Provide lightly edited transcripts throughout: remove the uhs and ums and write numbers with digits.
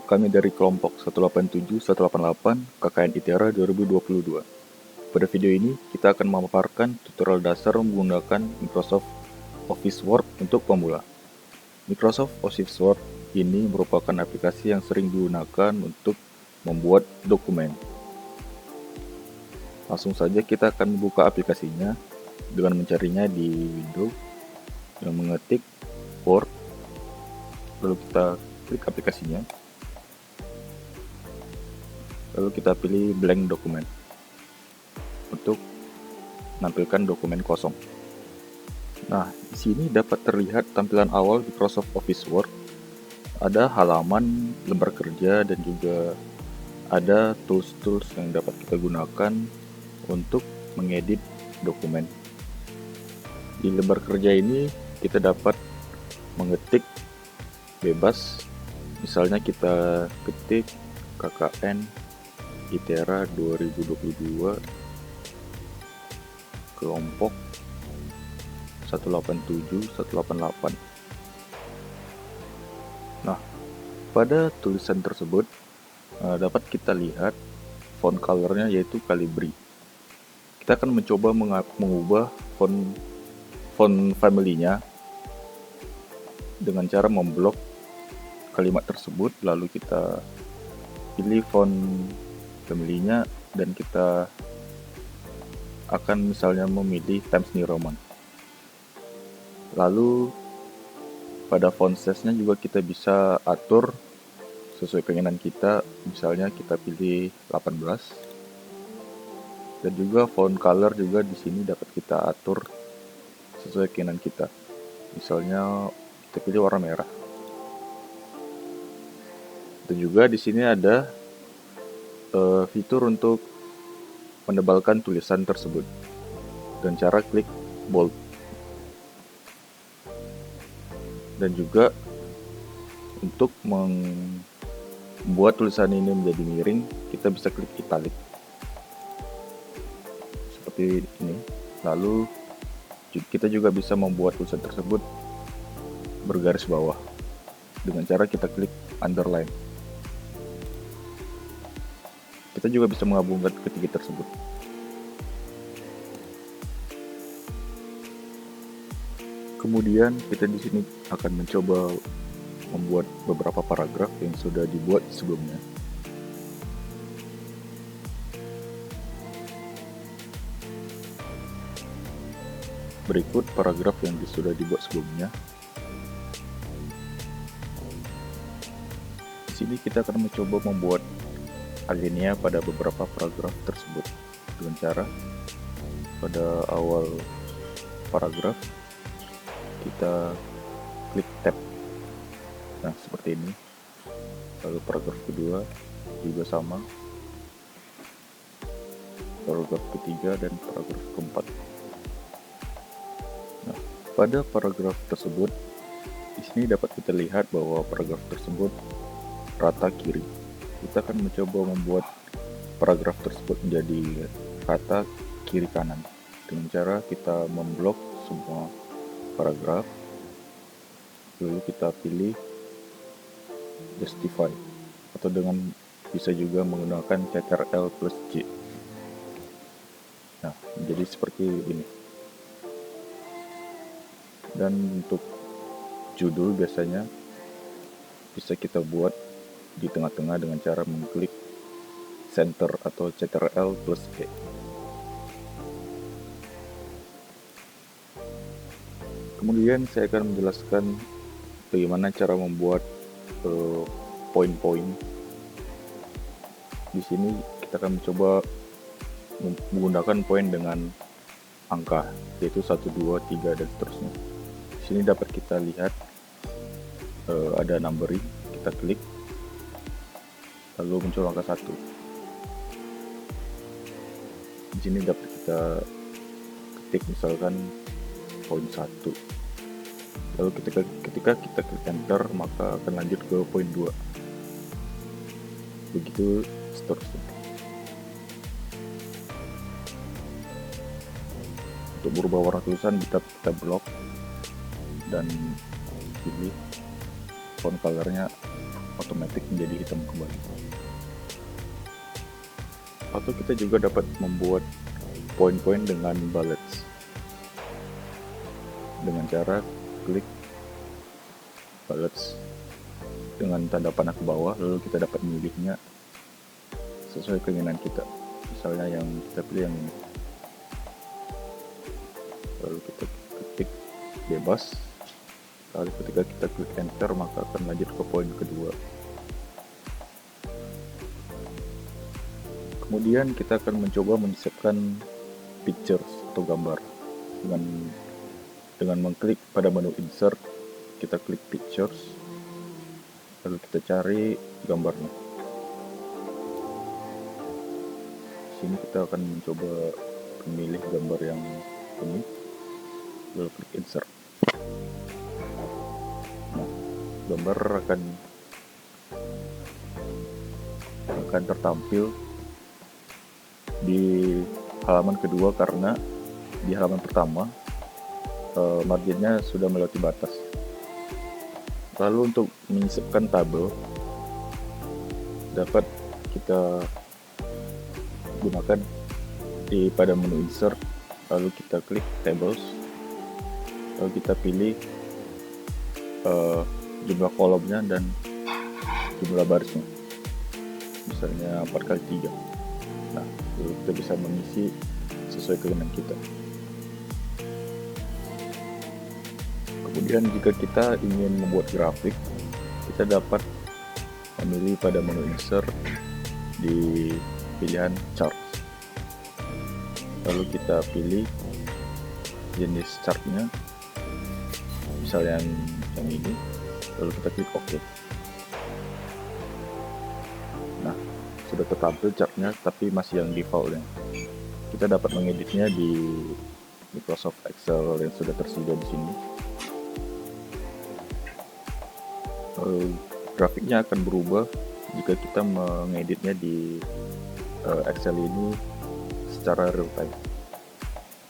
Kami dari kelompok 187-188 KKN ITERA 2022. Pada video ini, kita akan memaparkan tutorial dasar menggunakan Microsoft Office Word untuk pemula. Microsoft Office Word ini merupakan aplikasi yang sering digunakan untuk membuat dokumen. Langsung saja kita akan membuka aplikasinya dengan mencarinya di Windows dan mengetik Word, lalu kita klik aplikasinya, lalu kita pilih blank dokumen untuk menampilkan dokumen kosong. Nah, di sini dapat terlihat tampilan awal Microsoft Office Word. Ada halaman, lembar kerja, dan juga ada tools-tools yang dapat kita gunakan untuk mengedit dokumen. Di lembar kerja ini kita dapat mengetik bebas, misalnya kita ketik KKN ITERA 2022 kelompok 187-188. Nah, pada tulisan tersebut dapat kita lihat font colornya yaitu Calibri. Kita akan mencoba mengubah font family-nya dengan cara memblok kalimat tersebut, lalu kita pilih font family-nya dan kita akan misalnya memilih Times New Roman. Lalu pada font size-nya juga kita bisa atur sesuai keinginan kita, misalnya kita pilih 18. Dan juga font color juga di sini dapat kita atur sesuai keinginan kita. Misalnya kita pilih warna merah. Dan juga di sini ada fitur untuk menebalkan tulisan tersebut dan cara klik bold. Dan juga untuk membuat tulisan ini menjadi miring, kita bisa klik italic seperti ini. Lalu kita juga bisa membuat tulisan tersebut bergaris bawah dengan cara kita klik underline. Kita juga bisa menggabungkan ketiga tersebut. Kemudian kita di sini akan mencoba membuat beberapa paragraf yang sudah dibuat sebelumnya. Berikut paragraf yang sudah dibuat sebelumnya. Di sini kita akan mencoba membuat alinea pada beberapa paragraf tersebut dengan cara pada awal paragraf kita klik tab. Nah, seperti ini. Lalu paragraf kedua juga sama. Paragraf ketiga dan paragraf keempat. Nah, pada paragraf tersebut di sini dapat kita lihat bahwa paragraf tersebut rata kiri. Kita akan mencoba membuat paragraf tersebut menjadi rata kiri kanan dengan cara kita memblok semua paragraf, lalu kita pilih justify, atau dengan bisa juga menggunakan Ctrl+J. Nah, jadi seperti ini. Dan untuk judul biasanya bisa kita buat di tengah-tengah dengan cara mengklik center atau Ctrl+E. Kemudian saya akan menjelaskan bagaimana cara membuat poin-poin. Di sini kita akan mencoba menggunakan poin dengan angka, yaitu 1, 2, 3 dan seterusnya. Di sini dapat kita lihat ada numbering, kita klik, lalu muncul angka 1. Di sini dapat kita ketik misalkan poin 1. Lalu ketika kita klik enter, maka akan lanjut ke poin 2. Begitu seterusnya. Untuk berubah warna tulisan kita blok dan pilih font colornya otomatis menjadi hitam kembali. Atau kita juga dapat membuat poin-poin dengan bullets dengan cara klik bullets dengan tanda panah ke bawah, lalu kita dapat memilihnya sesuai keinginan kita. Misalnya yang kita pilih yang ini, lalu kita klik bebas, lalu ketika kita klik enter maka akan lanjut ke poin kedua. Kemudian kita akan mencoba menyiapkan pictures atau gambar dengan mengklik pada menu insert, kita klik pictures, lalu kita cari gambarnya. Sini kita akan mencoba memilih gambar yang ini, lalu klik insert. Nah, gambar akan tertampil di halaman kedua karena di halaman pertama marginnya sudah melewati batas. Lalu untuk menyisipkan tabel dapat kita gunakan pada menu insert, lalu kita klik tables, lalu kita pilih jumlah kolomnya dan jumlah barisnya, misalnya 4x3. Nah, lalu kita bisa mengisi sesuai keinginan kita. Kemudian jika kita ingin membuat grafik, kita dapat memilih pada menu insert di pilihan chart, lalu kita pilih jenis chartnya, misalnya yang ini, lalu kita klik OK. Nah, sudah tertampil chartnya, tapi masih yang defaultnya. Kita dapat mengeditnya di Microsoft Excel yang sudah tersedia di sini. Grafiknya akan berubah jika kita mengeditnya di Excel ini secara real time.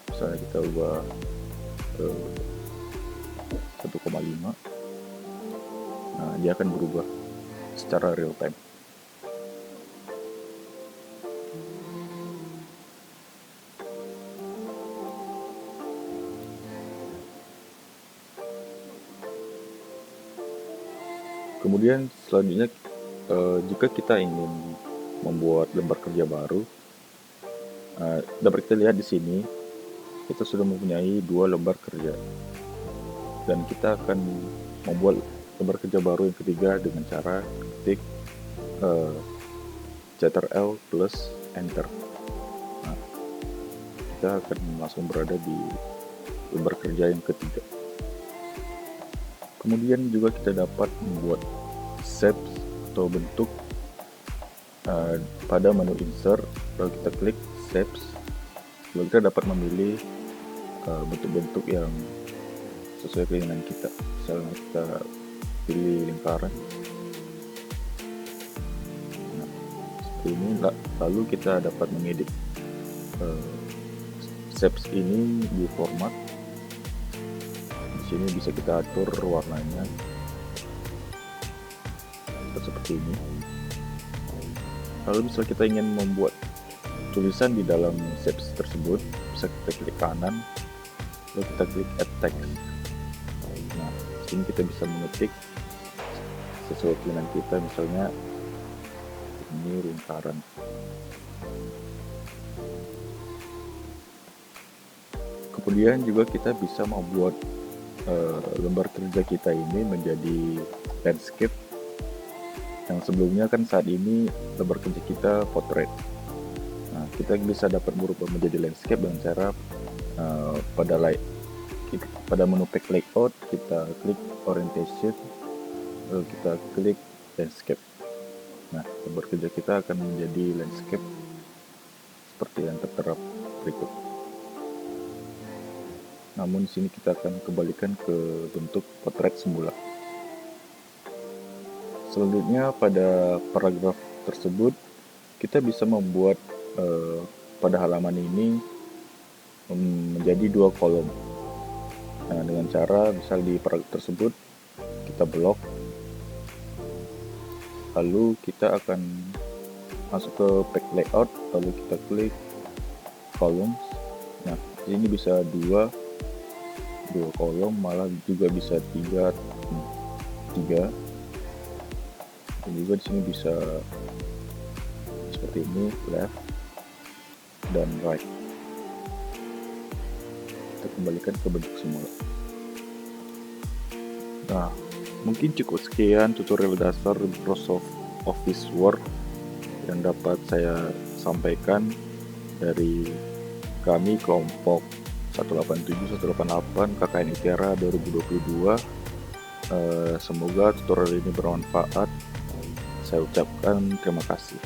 Misalnya kita ubah 1,5, nah dia akan berubah secara real time. Kemudian selanjutnya jika kita ingin membuat lembar kerja baru, dapat kita lihat di sini kita sudah mempunyai 2 lembar kerja, dan kita akan membuat lembar kerja baru yang ketiga dengan cara ketik Ctrl plus enter. Nah, kita akan langsung berada di lembar kerja yang ketiga. Kemudian juga kita dapat membuat shapes atau bentuk pada menu insert, lalu kita klik shapes, lalu kita dapat memilih bentuk-bentuk yang sesuai keinginan kita. Misalnya kita pilih lingkaran, nah, seperti ini. Lalu kita dapat mengedit shapes ini di format. Di sini bisa kita atur warnanya seperti ini. Lalu misal kita ingin membuat tulisan di dalam shapes tersebut, bisa kita klik kanan, lalu kita klik add text. Nah, sini kita bisa mengetik sesuai keinginan kita, misalnya ini lingkaran. Kemudian juga kita bisa membuat lembar kerja kita ini menjadi landscape, yang sebelumnya kan saat ini lembar kerja kita portrait. Nah, kita bisa dapat berubah menjadi landscape dengan cara pada menu pack layout kita klik orientation, lalu kita klik landscape. Nah, lembar kerja kita akan menjadi landscape seperti yang tertera berikut. Namun di sini kita akan kembalikan ke bentuk potret semula. Selanjutnya pada paragraf tersebut kita bisa membuat pada halaman ini menjadi 2 kolom. Nah, dengan cara misal di paragraf tersebut kita blok, Lalu kita akan masuk ke pack layout, lalu kita klik columns. Nah, ini bisa dua kolom, malah juga bisa tiga. Dan juga di sini bisa seperti ini, left dan right. Kita kembalikan ke bentuk semula. Nah, mungkin cukup sekian tutorial dasar Microsoft Office Word yang dapat saya sampaikan dari kami kelompok 187-188 KKN ITERA 2022. Semoga tutorial ini bermanfaat. Saya ucapkan terima kasih.